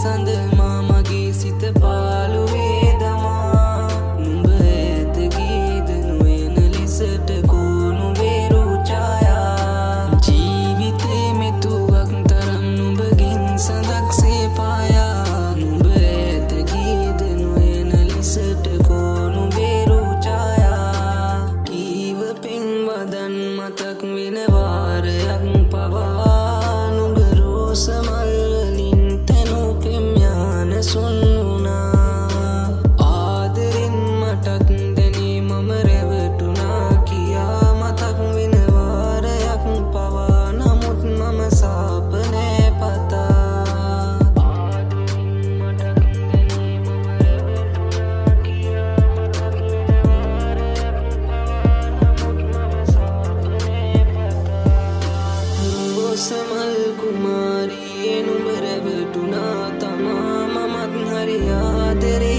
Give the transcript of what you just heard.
සඳ මාමගේ සිත පාළුවේ දමා නුඹ ඇත ගීද නොයන ලෙසට කෝණු වේරු ඡායා ජීවිතේ මෙතුවක් තරම් නුඹගින් සඳක්සේ පායා නුඹ ඇත ගීද නොයන ලෙසට කෝණු වේරු ඡායා කීව පින් වදන් මතක් වෙන වාරයක් පවා නුඹ රෝස මල් වලින් තනු පෙම් යාන සුන්නා ආදරෙන් මටත් දැනේ මම රැවටුණා කියා මතක් වෙන වාරයක් පවා නමුත් මම සාප නෑ පතා ආදරෙන් මටත් දැනේ මම රැවටුණා කියා මතක් වෙන වාරයක් පවා නමුත් මම සාප නෑ පතා රෝස මල් කුමාරියේ නුඹ රැවටුණා තමා මමත් හරි ආදරේ